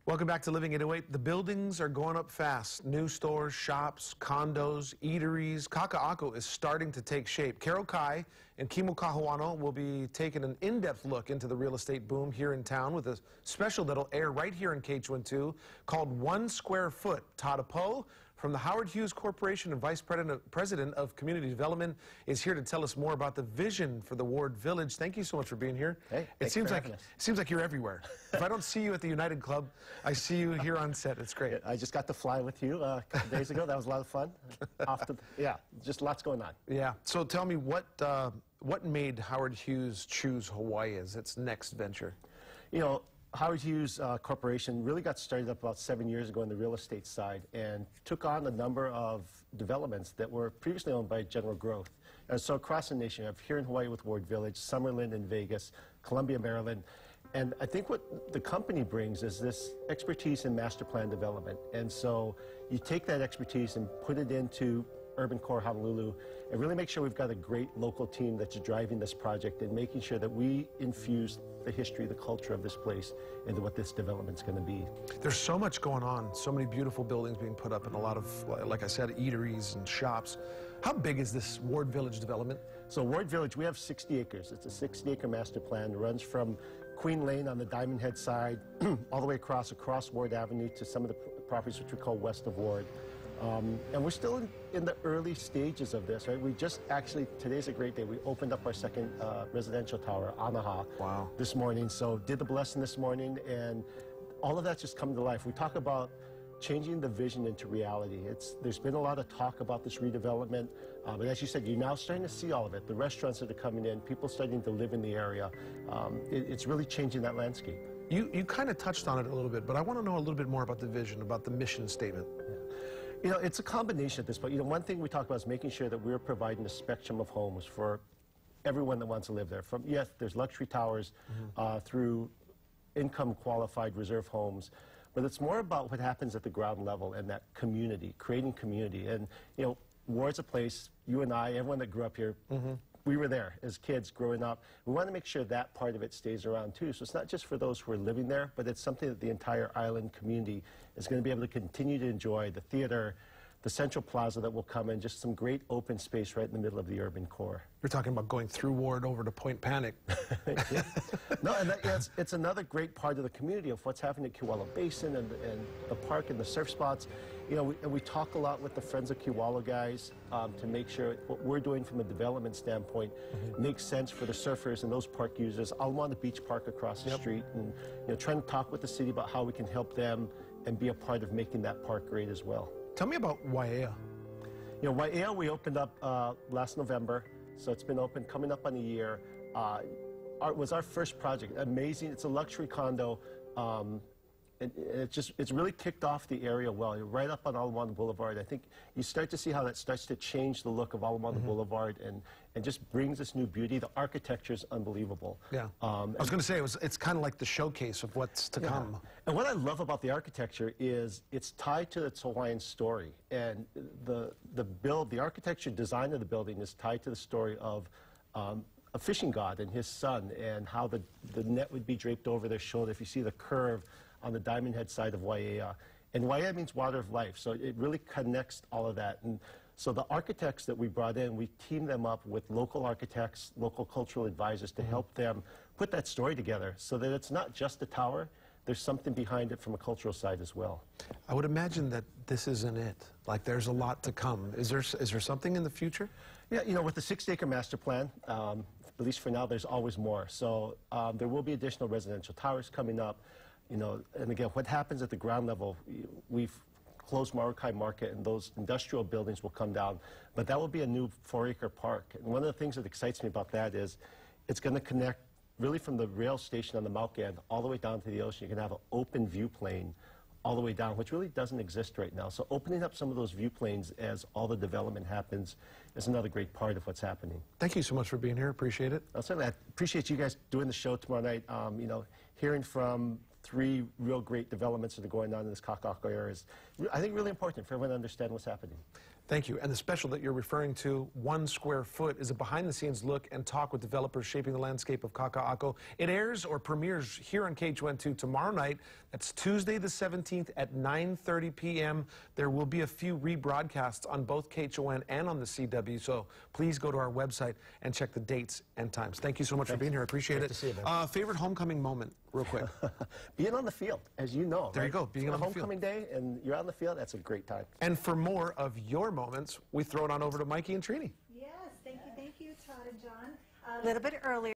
Welcome back to Living 808. The buildings are going up fast. New stores, shops, condos, eateries. Kaka'ako is starting to take shape. Carol Kai and Kimo Kahuano will be taking an in-depth look into the real estate boom here in town with a special that'll air right here in KH12 called 1 Square Foot. Todd Apo from the Howard Hughes Corporation and Vice President of Community Development is here to tell us more about the vision for the Ward Village. Thank you so much for being here. Hey, it seems like you're everywhere. If I don't see you at the United Club, I see you here on set. It's great. I just got to fly with you a couple days ago. That was a lot of fun. Yeah, just lots going on. Yeah. So tell me, what made Howard Hughes choose Hawaii as its next venture? You know, Howard Hughes Corporation really got started up about 7 years ago on the real estate side and took on a number of developments that were previously owned by General Growth. And so across the nation, you have here in Hawaii with Ward Village, Summerlin in Vegas, Columbia, Maryland. And I think what the company brings is this expertise in master plan development. And so you take that expertise and put it into Urban Core Honolulu and really make sure we've got a great local team that's driving this project and making sure that we infuse the history, the culture of this place into what this development's going to be. There's so much going on, so many beautiful buildings being put up and a lot of, like I said, eateries and shops. How big is this Ward Village development? So Ward Village, we have 60 acres. It's a 60-acre master plan. It runs from Queen Lane on the Diamond Head side all the way across Ward Avenue to some of the properties which we call west of Ward. And we're still in the early stages of this, right? We just actually, today's a great day. We opened up our second residential tower, Anaha, this morning. So did the blessing this morning, and all of that's just come to life. We talk about changing the vision into reality. There's been a lot of talk about this redevelopment, but as you said, you're now starting to see all of it. The restaurants that are coming in, people starting to live in the area. It's really changing that landscape. You kind of touched on it a little bit, but I want to know a little bit more about the vision, about the mission statement. You know, it's a combination at this point. You know, one thing we talk about is making sure that we're providing a spectrum of homes for everyone that wants to live there. From, yes, there's luxury towers through income-qualified reserve homes, but it's more about what happens at the ground level and that community, creating community. And, you know, Ward's a place, you and I, everyone that grew up here, we were there as kids growing up. We want to make sure that part of it stays around too. So it's not just for those who are living there, but it's something that the entire island community is going to be able to continue to enjoy. The theater, the Central Plaza that will come in, just some great open space right in the middle of the urban core. You're talking about going through Ward over to Point Panic. Yeah. No, and it's another great part of the community of what's happening at Kewalo Basin and the park and the surf spots. You know, we talk a lot with the Friends of Kewalo guys to make sure what we're doing from a development standpoint makes sense for the surfers and those park users. Alamanda Beach Park across the street, and you know, trying to talk with the city about how we can help them and be a part of making that park great as well. Tell me about Waiea. You know, Waiea, we opened up last November, so it's been open coming up on a year. It was our first project. Amazing. It's a luxury condo. And it's really kicked off the area well. You're right up on Alamanda Boulevard. I think you start to see how that starts to change the look of Alamanda Boulevard and just brings this new beauty. The architecture is unbelievable. Yeah. I was going to say, it's kind of like the showcase of what's to come. And what I love about the architecture is it's tied to its Hawaiian story. And the architecture design of the building is tied to the story of a fishing god and his son, and how the net would be draped over their shoulder. If you see the curve on the Diamond Head side of Waiea. And Waiea means water of life, so it really connects all of that. And so the architects that we brought in, we teamed them up with local architects, local cultural advisors to help them put that story together so that it's not just a tower, there's something behind it from a cultural side as well. I would imagine that this isn't it. Like, there's a lot to come. Is there something in the future? Yeah, you know, with the 60-acre master plan, at least for now, there's always more. So there will be additional residential towers coming up. You know, and again, what happens at the ground level, we've closed Marakai Market and those industrial buildings will come down, but that will be a new 4-acre park. And one of the things that excites me about that is it's going to connect really from the rail station on the Maui end all the way down to the ocean. You're going to have an open view plane all the way down, which really doesn't exist right now. So opening up some of those view planes as all the development happens is another great part of what's happening. Thank you so much for being here. Appreciate it. Certainly, I appreciate you guys doing the show tomorrow night. You know, hearing from 3 real great developments that are going on in this Kaka'ako area is, I think, really important for everyone to understand what's happening. Thank you. And the special that you're referring to, 1 Square Foot, is a behind-the-scenes look and talk with developers shaping the landscape of Kaka'ako. It airs or premieres here on KHON2 tomorrow night. That's Tuesday the 17th at 9:30 p.m. There will be a few rebroadcasts on both KHON and on the CW, so please go to our website and check the dates and times. Thank you so much for being here. I appreciate it. Great to see you, man. Favorite homecoming moment, real quick? Being on the field, as you know. There you right? go, being on the field. Homecoming day and you're on the field, that's a great time. And for more of your moments, we throw it on over to Mikey and Trini. Yes, thank you, Todd and John. A little bit earlier.